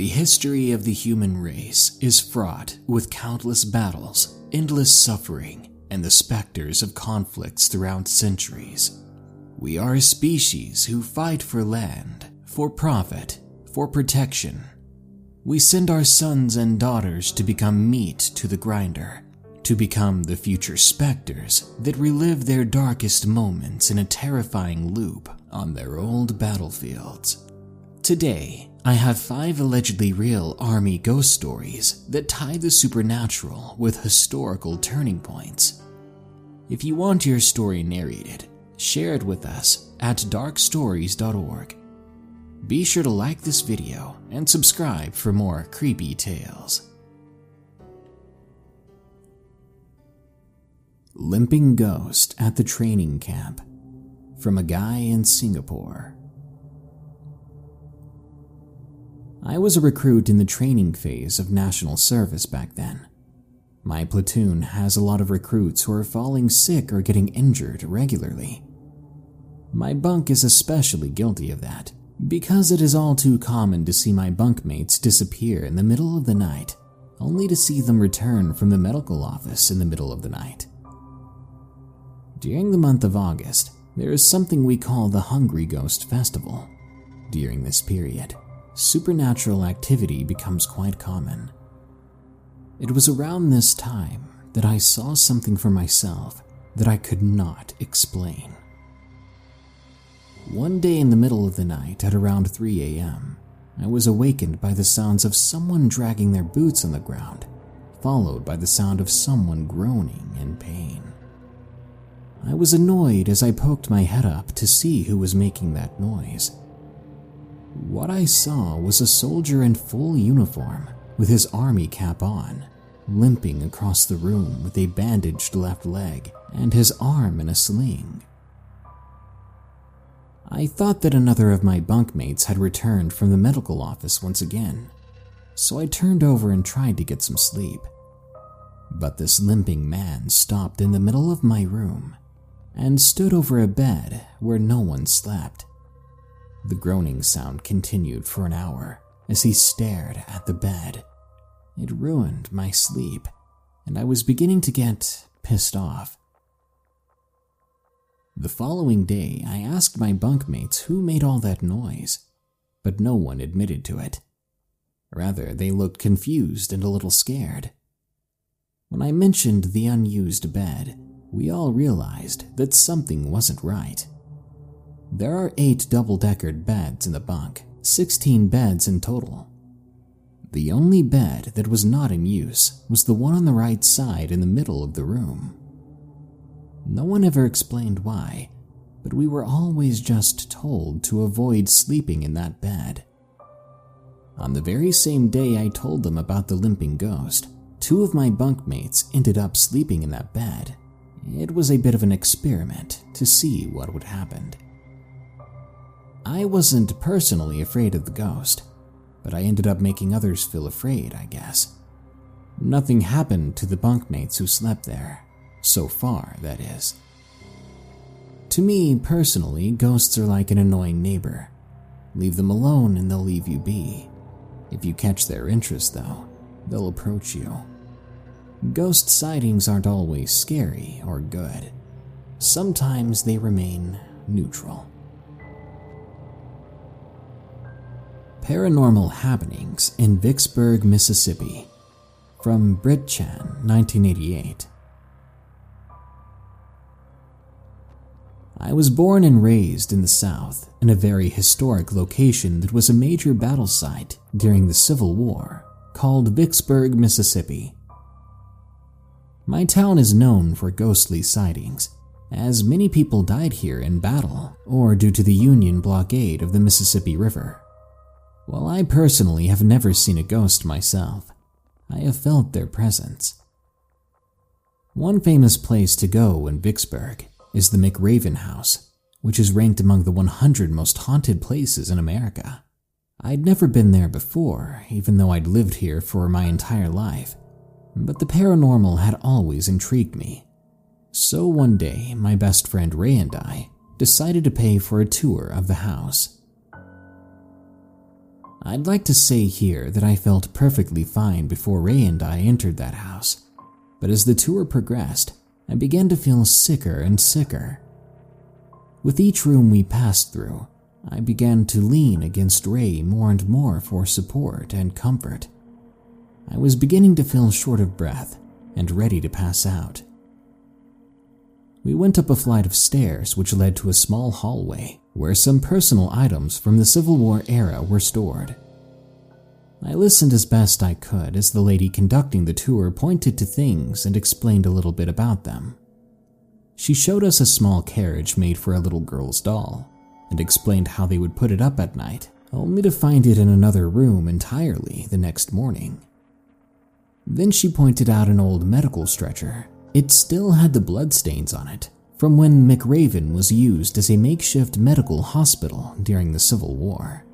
The history of the human race is fraught with countless battles, endless suffering, and the specters of conflicts throughout centuries. We are a species who fight for land, for profit, for protection. We send our sons and daughters to become meat to the grinder, to become the future specters that relive their darkest moments in a terrifying loop on their old battlefields. Today, I have 5 allegedly real Army ghost stories that tie the supernatural with historical turning points. If you want your story narrated, share it with us at darkstories.org. Be sure to like this video and subscribe for more creepy tales. Limping Ghost at the Training Camp, from a guy in Singapore. I was a recruit in the training phase of national service back then. My platoon has a lot of recruits who are falling sick or getting injured regularly. My bunk is especially guilty of that, because it is all too common to see my bunkmates disappear in the middle of the night, only to see them return from the medical office in the middle of the night. During the month of August, there is something we call the Hungry Ghost Festival. During this period, supernatural activity becomes quite common. It was around this time that I saw something for myself that I could not explain. One day in the middle of the night at around 3 a.m., I was awakened by the sounds of someone dragging their boots on the ground, followed by the sound of someone groaning in pain. I was annoyed as I poked my head up to see who was making that noise. What I saw was a soldier in full uniform with his army cap on, limping across the room with a bandaged left leg and his arm in a sling. I thought that another of my bunkmates had returned from the medical office once again, so I turned over and tried to get some sleep. But this limping man stopped in the middle of my room and stood over a bed where no one slept. The groaning sound continued for an hour as he stared at the bed. It ruined my sleep, and I was beginning to get pissed off. The following day, I asked my bunkmates who made all that noise, but no one admitted to it. Rather, they looked confused and a little scared. When I mentioned the unused bed, we all realized that something wasn't right. There are 8 double-deckered beds in the bunk, 16 beds in total. The only bed that was not in use was the one on the right side in the middle of the room. No one ever explained why, but we were always just told to avoid sleeping in that bed. On the very same day I told them about the limping ghost, 2 of my bunkmates ended up sleeping in that bed. It was a bit of an experiment to see what would happen. I wasn't personally afraid of the ghost, but I ended up making others feel afraid, I guess. Nothing happened to the bunkmates who slept there. So far, that is. To me, personally, ghosts are like an annoying neighbor. Leave them alone and they'll leave you be. If you catch their interest, though, they'll approach you. Ghost sightings aren't always scary or good. Sometimes they remain neutral. Paranormal happenings in Vicksburg, Mississippi, from Britchan, 1988. I was born and raised in the South in a very historic location that was a major battle site during the Civil War, called Vicksburg, Mississippi. My town is known for ghostly sightings, as many people died here in battle or due to the Union blockade of the Mississippi River. While I personally have never seen a ghost myself, I have felt their presence. One famous place to go in Vicksburg is the McRaven House, which is ranked among the 100 most haunted places in America. I'd never been there before, even though I'd lived here for my entire life, but the paranormal had always intrigued me. So one day, my best friend Ray and I decided to pay for a tour of the house. I'd like to say here that I felt perfectly fine before Ray and I entered that house, but as the tour progressed, I began to feel sicker and sicker. With each room we passed through, I began to lean against Ray more and more for support and comfort. I was beginning to feel short of breath and ready to pass out. We went up a flight of stairs which led to a small hallway where some personal items from the Civil War era were stored. I listened as best I could as the lady conducting the tour pointed to things and explained a little bit about them. She showed us a small carriage made for a little girl's doll and explained how they would put it up at night, only to find it in another room entirely the next morning. Then she pointed out an old medical stretcher. It still had the bloodstains on it from when McRaven was used as a makeshift medical hospital during the Civil War.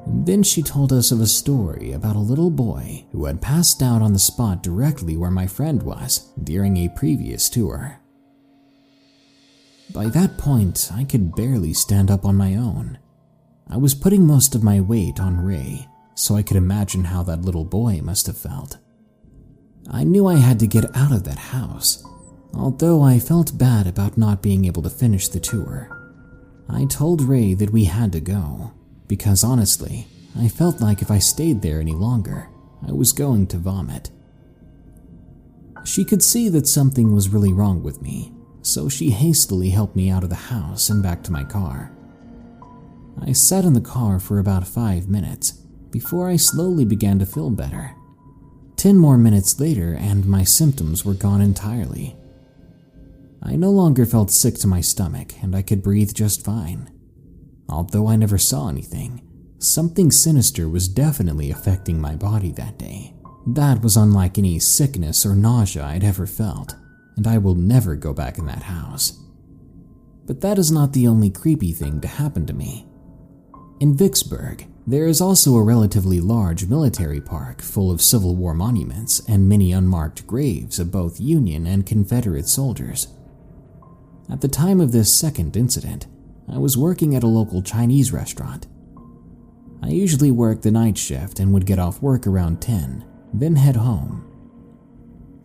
Then she told us of a story about a little boy who had passed out on the spot directly where my friend was during a previous tour. By that point, I could barely stand up on my own. I was putting most of my weight on Ray, so I could imagine how that little boy must have felt. I knew I had to get out of that house, although I felt bad about not being able to finish the tour. I told Ray that we had to go, because honestly, I felt like if I stayed there any longer, I was going to vomit. She could see that something was really wrong with me, so she hastily helped me out of the house and back to my car. I sat in the car for about 5 minutes before I slowly began to feel better. 10 more minutes later and my symptoms were gone entirely. I no longer felt sick to my stomach and I could breathe just fine. Although I never saw anything, something sinister was definitely affecting my body that day. That was unlike any sickness or nausea I'd ever felt, and I will never go back in that house. But that is not the only creepy thing to happen to me. In Vicksburg, there is also a relatively large military park full of Civil War monuments and many unmarked graves of both Union and Confederate soldiers. At the time of this second incident, I was working at a local Chinese restaurant. I usually worked the night shift and would get off work around 10, then head home.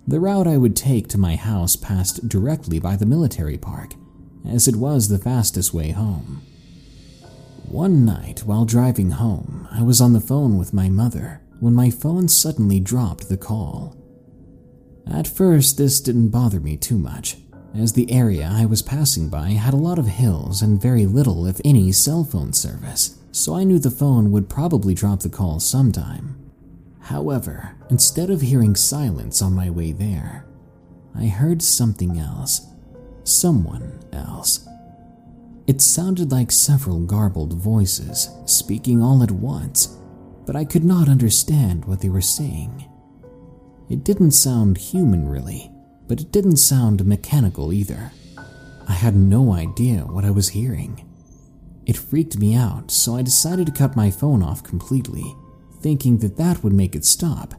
The route I would take to my house passed directly by the military park, as it was the fastest way home. One night while driving home, I was on the phone with my mother when my phone suddenly dropped the call. At first, this didn't bother me too much, as the area I was passing by had a lot of hills and very little, if any, cell phone service, so I knew the phone would probably drop the call sometime. However, instead of hearing silence on my way there, I heard something else. Someone else. It sounded like several garbled voices speaking all at once, but I could not understand what they were saying. It didn't sound human really, but it didn't sound mechanical either. I had no idea what I was hearing. It freaked me out, so I decided to cut my phone off completely, thinking that that would make it stop.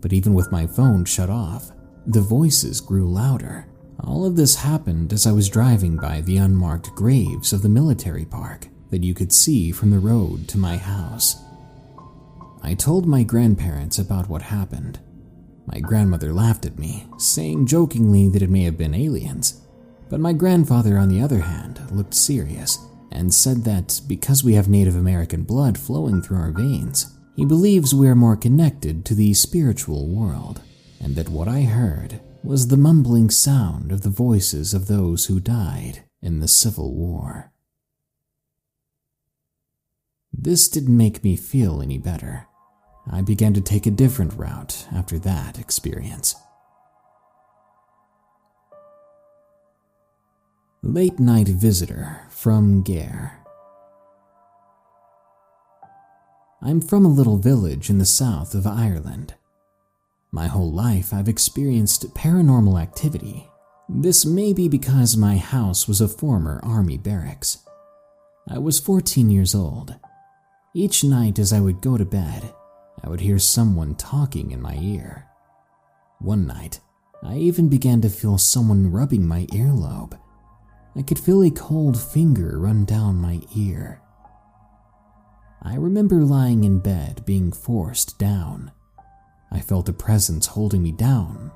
But even with my phone shut off, the voices grew louder. All of this happened as I was driving by the unmarked graves of the military park that you could see from the road to my house. I told my grandparents about what happened. My grandmother laughed at me, saying jokingly that it may have been aliens, but my grandfather, on the other hand, looked serious and said that because we have Native American blood flowing through our veins, he believes we are more connected to the spiritual world, and that what I heard was the mumbling sound of the voices of those who died in the Civil War. This didn't make me feel any better. I began to take a different route after that experience. Late night visitor from Gare. I'm from a little village in the south of Ireland. My whole life I've experienced paranormal activity. This may be because my house was a former army barracks. I was 14 years old. Each night as I would go to bed, I would hear someone talking in my ear. One night, I even began to feel someone rubbing my earlobe. I could feel a cold finger run down my ear. I remember lying in bed being forced down. I felt a presence holding me down.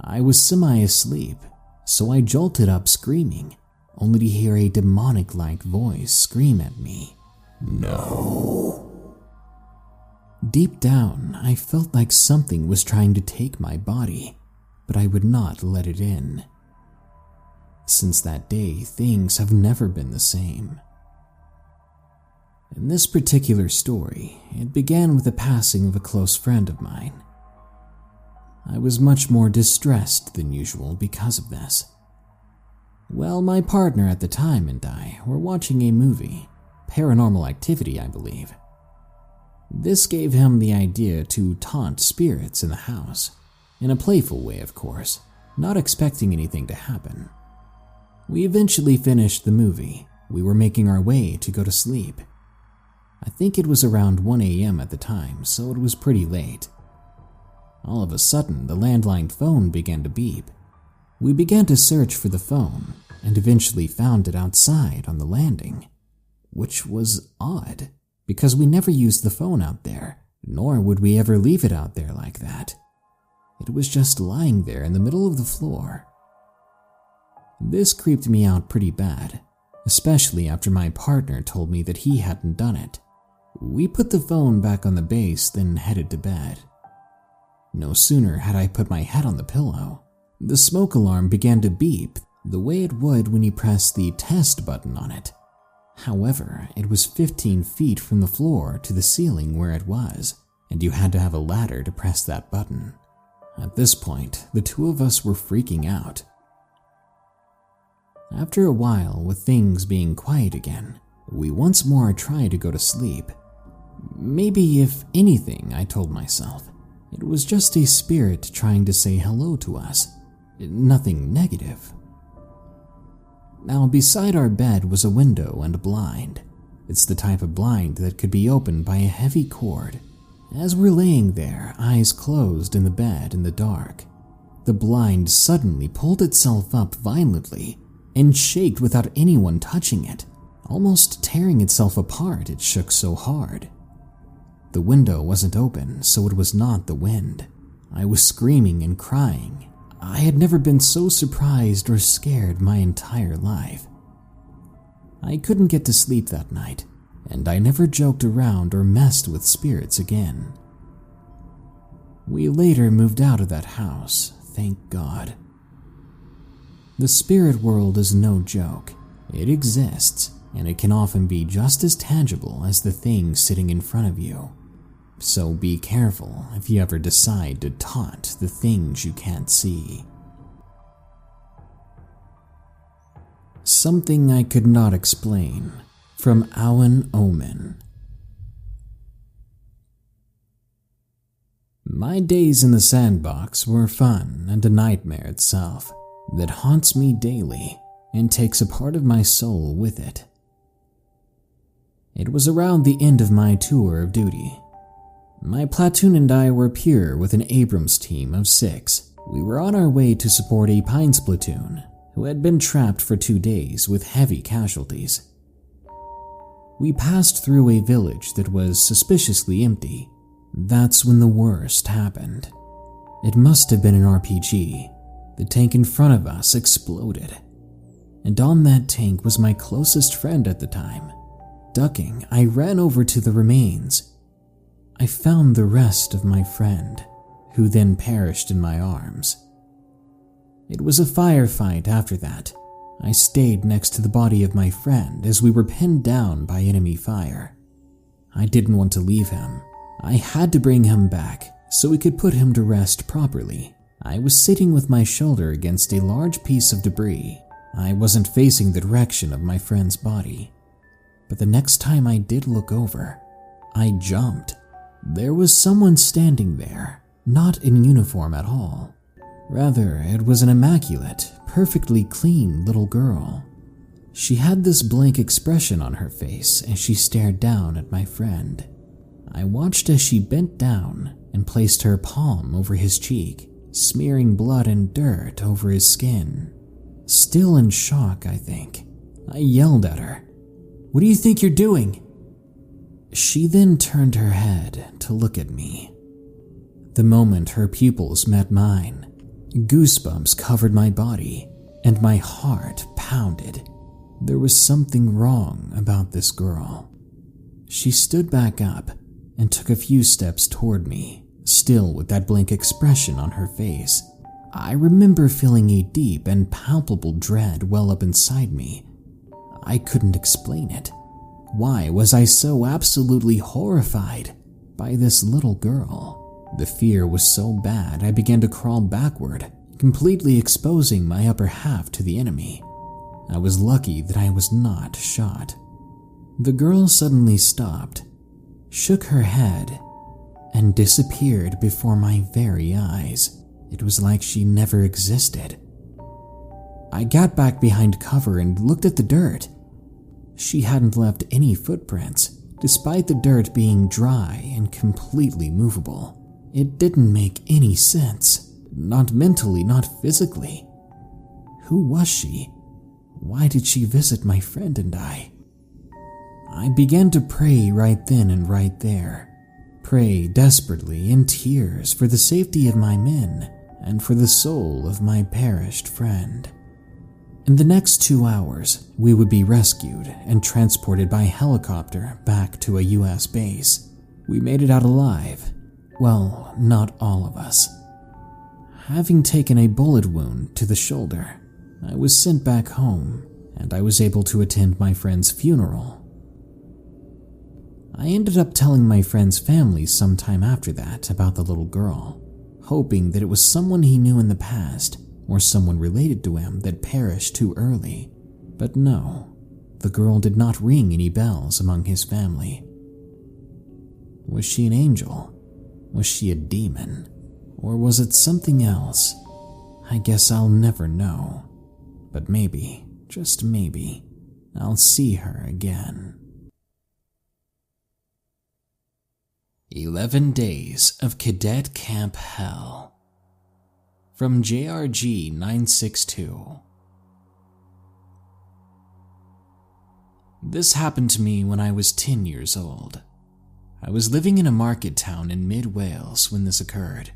I was semi-asleep, so I jolted up screaming, only to hear a demonic-like voice scream at me, "No." Deep down, I felt like something was trying to take my body, but I would not let it in. Since that day, things have never been the same. In this particular story, it began with the passing of a close friend of mine. I was much more distressed than usual because of this. Well, my partner at the time and I were watching a movie, Paranormal Activity, I believe. This gave him the idea to taunt spirits in the house, in a playful way, of course, not expecting anything to happen. We eventually finished the movie. We were making our way to go to sleep. I think it was around 1 a.m. at the time, so it was pretty late. All of a sudden, the landline phone began to beep. We began to search for the phone, and eventually found it outside on the landing, which was odd, because we never used the phone out there, nor would we ever leave it out there like that. It was just lying there in the middle of the floor. This creeped me out pretty bad, especially after my partner told me that he hadn't done it. We put the phone back on the base, then headed to bed. No sooner had I put my head on the pillow, the smoke alarm began to beep the way it would when you press the test button on it. However, it was 15 feet from the floor to the ceiling where it was, and you had to have a ladder to press that button. At this point, the two of us were freaking out. After a while, with things being quiet again, we once more tried to go to sleep. Maybe, if anything, I told myself, it was just a spirit trying to say hello to us. Nothing negative. Now, beside our bed was a window and a blind. It's the type of blind that could be opened by a heavy cord. As we're laying there, eyes closed in the bed in the dark, the blind suddenly pulled itself up violently and shaked without anyone touching it, almost tearing itself apart. It shook so hard. The window wasn't open, so it was not the wind. I was screaming and crying. I had never been so surprised or scared my entire life. I couldn't get to sleep that night, and I never joked around or messed with spirits again. We later moved out of that house, thank God. The spirit world is no joke. It exists, and it can often be just as tangible as the thing sitting in front of you. So be careful if you ever decide to taunt the things you can't see. Something I could not explain, from AuenOmen. My days in the sandbox were fun and a nightmare itself that haunts me daily and takes a part of my soul with it. It was around the end of my tour of duty. My platoon and I were pure with an Abrams team of 6. We were on our way to support a Pines platoon who had been trapped for 2 days with heavy casualties. We passed through a village that was suspiciously empty. That's when the worst happened. It must have been an RPG. The tank in front of us exploded, and on that tank was my closest friend at the time. Ducking, I ran over to the remains. I found the rest of my friend, who then perished in my arms. It was a firefight after that. I stayed next to the body of my friend as we were pinned down by enemy fire. I didn't want to leave him. I had to bring him back so we could put him to rest properly. I was sitting with my shoulder against a large piece of debris. I wasn't facing the direction of my friend's body. But the next time I did look over, I jumped. There was someone standing there, not in uniform at all. Rather, it was an immaculate, perfectly clean little girl. She had this blank expression on her face as she stared down at my friend. I watched as she bent down and placed her palm over his cheek, smearing blood and dirt over his skin. Still in shock, I think. I yelled at her, "What do you think you're doing?" She then turned her head to look at me. The moment her pupils met mine, goosebumps covered my body and my heart pounded. There was something wrong about this girl. She stood back up and took a few steps toward me, still with that blank expression on her face. I remember feeling a deep and palpable dread well up inside me. I couldn't explain it. Why was I so absolutely horrified by this little girl? The fear was so bad I began to crawl backward, completely exposing my upper half to the enemy. I was lucky that I was not shot. The girl suddenly stopped, shook her head, and disappeared before my very eyes. It was like she never existed. I got back behind cover and looked at the dirt. She hadn't left any footprints, despite the dirt being dry and completely movable. It didn't make any sense, not mentally, not physically. Who was she? Why did she visit my friend and I? I began to pray right then and right there. Pray desperately in tears for the safety of my men and for the soul of my perished friend. In the next 2 hours, we would be rescued and transported by helicopter back to a US base. We made it out alive. Well, not all of us. Having taken a bullet wound to the shoulder, I was sent back home and I was able to attend my friend's funeral. I ended up telling my friend's family sometime after that about the little girl, hoping that it was someone he knew in the past or someone related to him that perished too early. But no, the girl did not ring any bells among his family. Was she an angel? Was she a demon? Or was it something else? I guess I'll never know. But maybe, just maybe, I'll see her again. 11 Days of Cadet Camp Hell. From JRG 962. This happened to me when I was 10 years old. I was living in a market town in mid-Wales when this occurred.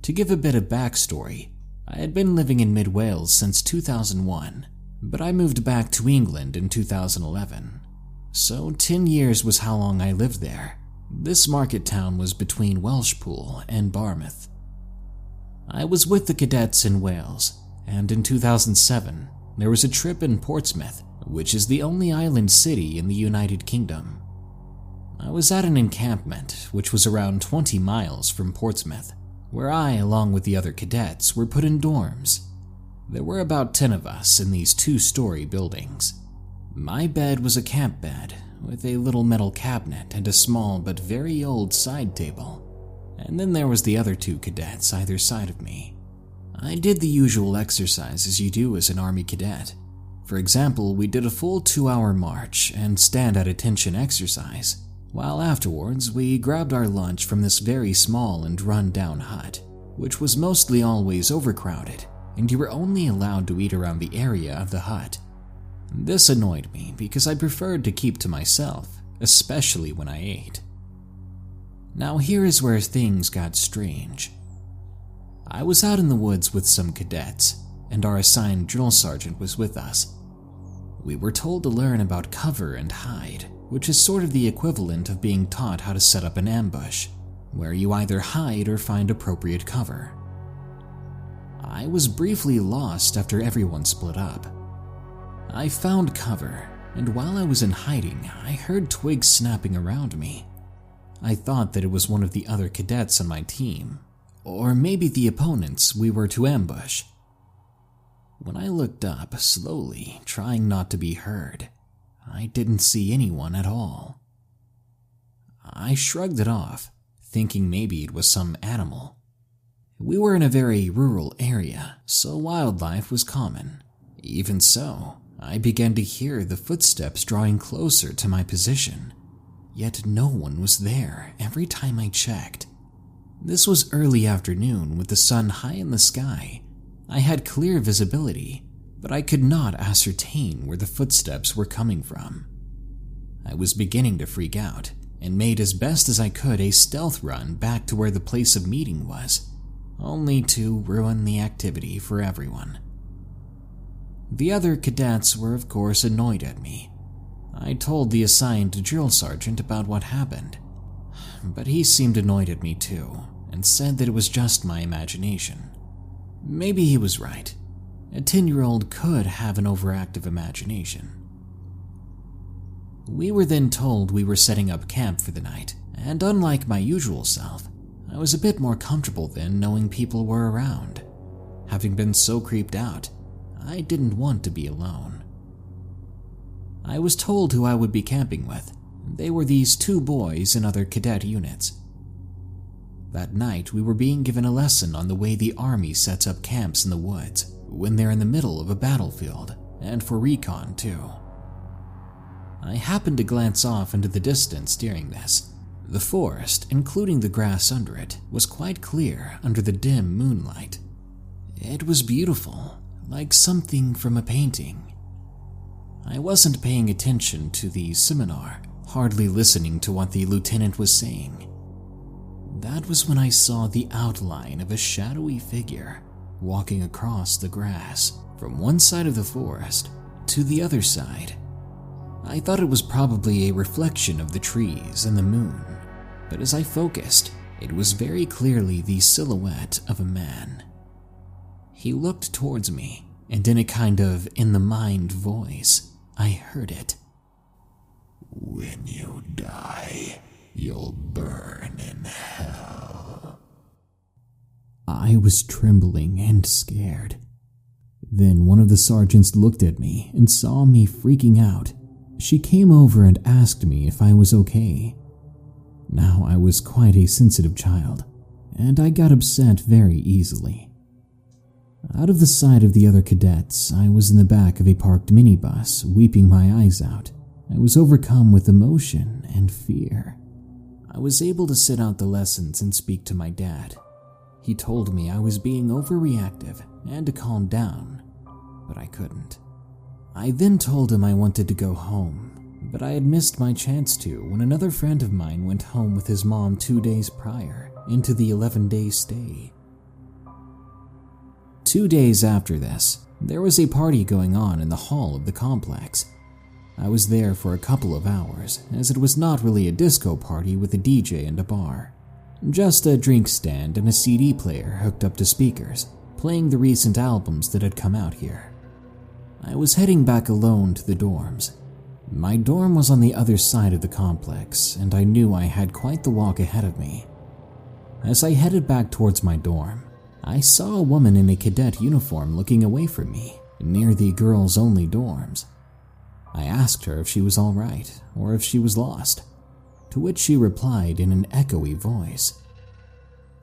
To give a bit of backstory, I had been living in mid-Wales since 2001, but I moved back to England in 2011. So 10 years was how long I lived there. This market town was between Welshpool and Barmouth. I was with the cadets in Wales, and in 2007, there was a trip in Portsmouth, which is the only island city in the United Kingdom. I was at an encampment, which was around 20 miles from Portsmouth, where I, along with the other cadets, were put in dorms. There were about 10 of us in these 2-story buildings. My bed was a camp bed, with a little metal cabinet and a small but very old side table. And then there was the other 2 cadets either side of me. I did the usual exercises you do as an army cadet. For example, we did a full 2-hour march and stand at attention exercise, while afterwards we grabbed our lunch from this very small and run-down hut, which was mostly always overcrowded, and you were only allowed to eat around the area of the hut. This annoyed me because I preferred to keep to myself, especially when I ate. Now here is where things got strange. I was out in the woods with some cadets, and our assigned drill sergeant was with us. We were told to learn about cover and hide, which is sort of the equivalent of being taught how to set up an ambush, where you either hide or find appropriate cover. I was briefly lost after everyone split up. I found cover, and while I was in hiding, I heard twigs snapping around me. I thought that it was one of the other cadets on my team, or maybe the opponents we were to ambush. When I looked up, slowly, trying not to be heard, I didn't see anyone at all. I shrugged it off, thinking maybe it was some animal. We were in a very rural area, so wildlife was common. Even so, I began to hear the footsteps drawing closer to my position, yet no one was there every time I checked. This was early afternoon with the sun high in the sky. I had clear visibility, but I could not ascertain where the footsteps were coming from. I was beginning to freak out and made as best as I could a stealth run back to where the place of meeting was, only to ruin the activity for everyone. The other cadets were of course annoyed at me. I told the assigned drill sergeant about what happened, but he seemed annoyed at me too and said that it was just my imagination. Maybe he was right. A 10-year-old could have an overactive imagination. We were then told we were setting up camp for the night, and unlike my usual self, I was a bit more comfortable then knowing people were around. Having been so creeped out, I didn't want to be alone. I was told who I would be camping with. They were these 2 boys in other cadet units. That night, we were being given a lesson on the way the Army sets up camps in the woods when they're in the middle of a battlefield, and for recon too. I happened to glance off into the distance during this. The forest, including the grass under it, was quite clear under the dim moonlight. It was beautiful, like something from a painting. I wasn't paying attention to the seminar, hardly listening to what the lieutenant was saying. That was when I saw the outline of a shadowy figure walking across the grass from one side of the forest to the other side. I thought it was probably a reflection of the trees and the moon, but as I focused, it was very clearly the silhouette of a man. He looked towards me, and in a kind of in-the-mind voice, I heard it. "When you die, you'll burn in hell." I was trembling and scared. Then one of the sergeants looked at me and saw me freaking out. She came over and asked me if I was okay. Now, I was quite a sensitive child, and I got upset very easily. Out of the sight of the other cadets, I was in the back of a parked minibus, weeping my eyes out. I was overcome with emotion and fear. I was able to sit out the lessons and speak to my dad. He told me I was being overreactive and to calm down, but I couldn't. I then told him I wanted to go home, but I had missed my chance to when another friend of mine went home with his mom 2 days prior into the 11-day stay. 2 days after this, there was a party going on in the hall of the complex. I was there for a couple of hours, as it was not really a disco party with a DJ and a bar. Just a drink stand and a CD player hooked up to speakers, playing the recent albums that had come out here. I was heading back alone to the dorms. My dorm was on the other side of the complex, and I knew I had quite the walk ahead of me. As I headed back towards my dorm, I saw a woman in a cadet uniform looking away from me, near the girls-only dorms. I asked her if she was all right, or if she was lost, to which she replied in an echoey voice,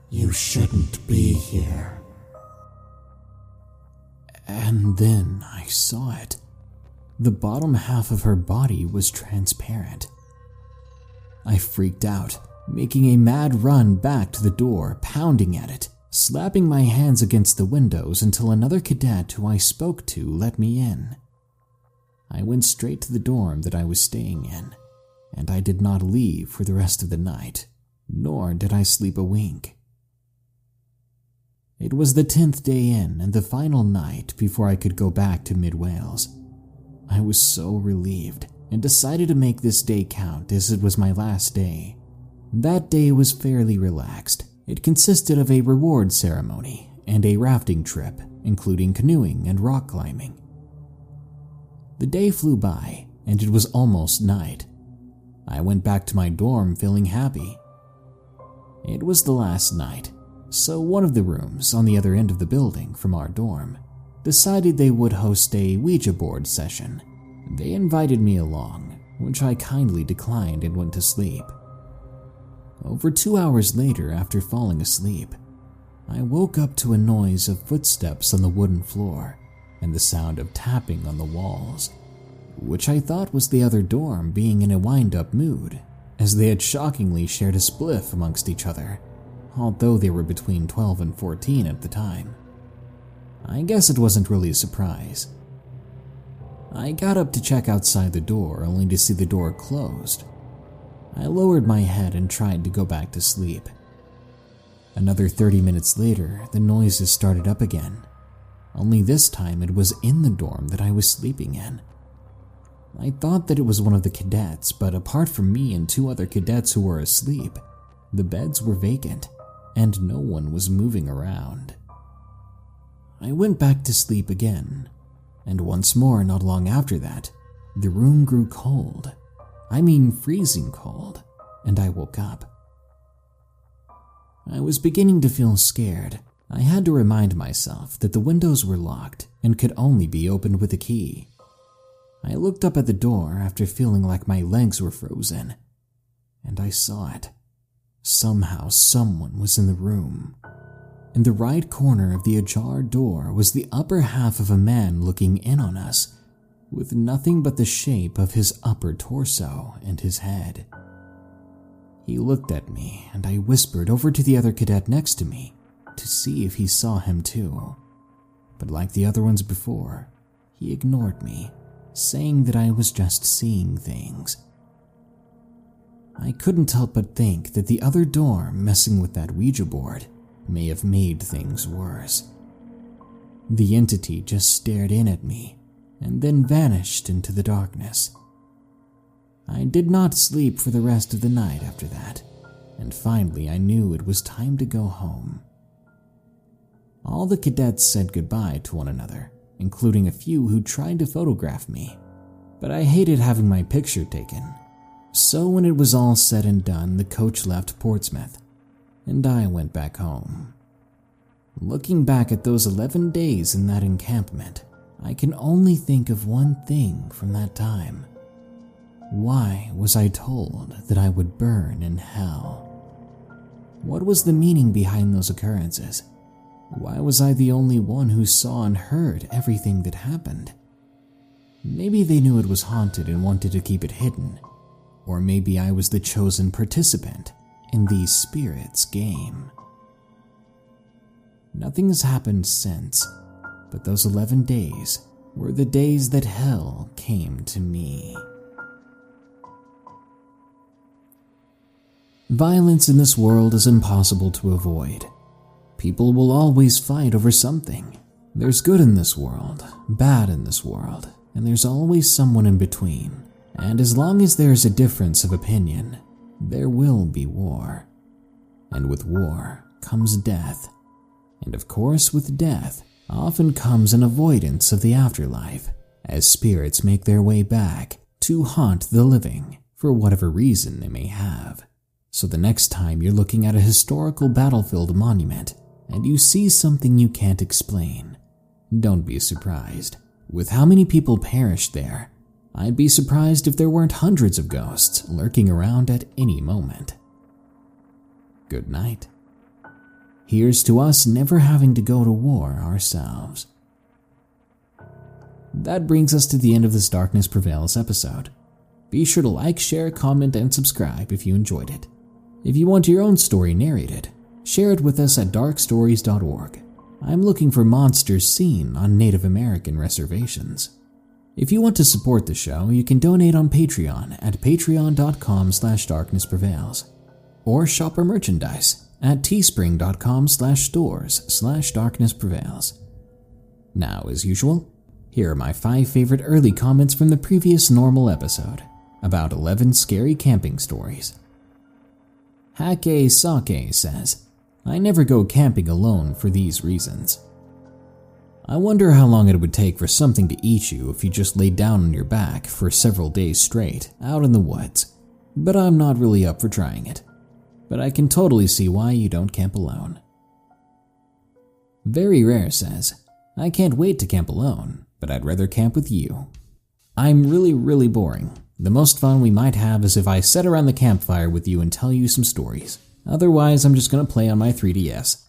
"You shouldn't be here." And then I saw it. The bottom half of her body was transparent. I freaked out, making a mad run back to the door, pounding at it, slapping my hands against the windows until another cadet who I spoke to let me in. I went straight to the dorm that I was staying in, and I did not leave for the rest of the night, nor did I sleep a wink. It was the 10th day in and the final night before I could go back to Mid-Wales. I was so relieved and decided to make this day count as it was my last day. That day was fairly relaxed. It consisted of a reward ceremony and a rafting trip, including canoeing and rock climbing. The day flew by, and it was almost night. I went back to my dorm feeling happy. It was the last night, so one of the rooms on the other end of the building from our dorm decided they would host a Ouija board session. They invited me along, which I kindly declined and went to sleep. Over 2 hours later, after falling asleep, I woke up to a noise of footsteps on the wooden floor and the sound of tapping on the walls, which I thought was the other dorm being in a wind-up mood, as they had shockingly shared a spliff amongst each other, although they were between 12 and 14 at the time. I guess it wasn't really a surprise. I got up to check outside the door only to see the door closed. I lowered my head and tried to go back to sleep. Another 30 minutes later, the noises started up again. Only this time it was in the dorm that I was sleeping in. I thought that it was one of the cadets, but apart from me and 2 other cadets who were asleep, the beds were vacant and no one was moving around. I went back to sleep again, and once more not long after that, the room grew cold. I mean freezing cold, and I woke up. I was beginning to feel scared. I had to remind myself that the windows were locked and could only be opened with a key. I looked up at the door after feeling like my legs were frozen, and I saw it. Somehow someone was in the room. In the right corner of the ajar door was the upper half of a man looking in on us, with nothing but the shape of his upper torso and his head. He looked at me, and I whispered over to the other cadet next to me to see if he saw him too. But like the other ones before, he ignored me, saying that I was just seeing things. I couldn't help but think that the other dorm messing with that Ouija board may have made things worse. The entity just stared in at me and then vanished into the darkness. I did not sleep for the rest of the night after that, and finally I knew it was time to go home. All the cadets said goodbye to one another, including a few who tried to photograph me, but I hated having my picture taken. So when it was all said and done, the coach left Portsmouth, and I went back home. Looking back at those 11 days in that encampment, I can only think of one thing from that time. Why was I told that I would burn in hell? What was the meaning behind those occurrences? Why was I the only one who saw and heard everything that happened? Maybe they knew it was haunted and wanted to keep it hidden. Or maybe I was the chosen participant in these spirits' game. Nothing has happened since, but those 11 days were the days that hell came to me. Violence in this world is impossible to avoid. People will always fight over something. There's good in this world, bad in this world, and there's always someone in between. And as long as there's a difference of opinion, there will be war. And with war comes death. And of course, with death often comes an avoidance of the afterlife, as spirits make their way back to haunt the living for whatever reason they may have. So the next time you're looking at a historical battlefield monument and you see something you can't explain, don't be surprised. With how many people perished there, I'd be surprised if there weren't hundreds of ghosts lurking around at any moment. Good night. Here's to us never having to go to war ourselves. That brings us to the end of this Darkness Prevails episode. Be sure to like, share, comment, and subscribe if you enjoyed it. If you want your own story narrated, share it with us at darkstories.org. I'm looking for monsters seen on Native American reservations. If you want to support the show, you can donate on Patreon at patreon.com/darknessprevails, or shop our merchandise at teespring.com/stores/darknessprevails. Now, as usual, here are my 5 favorite early comments from the previous normal episode about 11 scary camping stories. Hake Sake says, I never go camping alone for these reasons. I wonder how long it would take for something to eat you if you just laid down on your back for several days straight out in the woods, but I'm not really up for trying it. But I can totally see why you don't camp alone. Very Rare says, I can't wait to camp alone, but I'd rather camp with you. I'm really boring. The most fun we might have is if I sit around the campfire with you and tell you some stories. Otherwise, I'm just gonna play on my 3DS.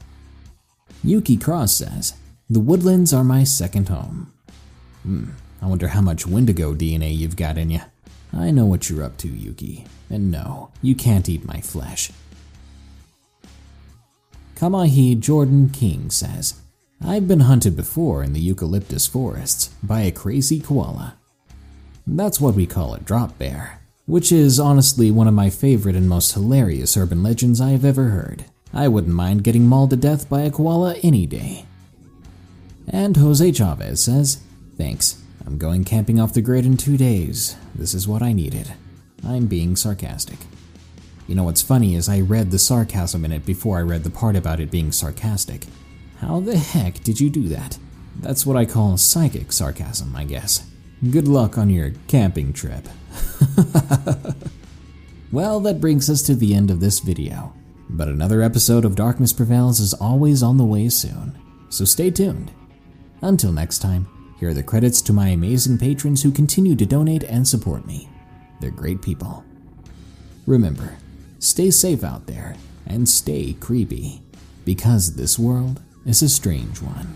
Yuki Cross says, the woodlands are my second home. I wonder how much Wendigo DNA you've got in you. I know what you're up to, Yuki, and no, you can't eat my flesh. Kamahi Jordan King says, I've been hunted before in the eucalyptus forests by a crazy koala. That's what we call a drop bear, which is honestly one of my favorite and most hilarious urban legends I have ever heard. I wouldn't mind getting mauled to death by a koala any day. And Jose Chavez says, "Thanks, I'm going camping off the grid in 2 days. This is what I needed." I'm being sarcastic. You know what's funny is I read the sarcasm in it before I read the part about it being sarcastic. How the heck did you do that? That's what I call psychic sarcasm, I guess. Good luck on your camping trip. Well, that brings us to the end of this video. But another episode of Darkness Prevails is always on the way soon, so stay tuned. Until next time, here are the credits to my amazing patrons who continue to donate and support me. They're great people. Remember, stay safe out there and stay creepy, because this world is a strange one.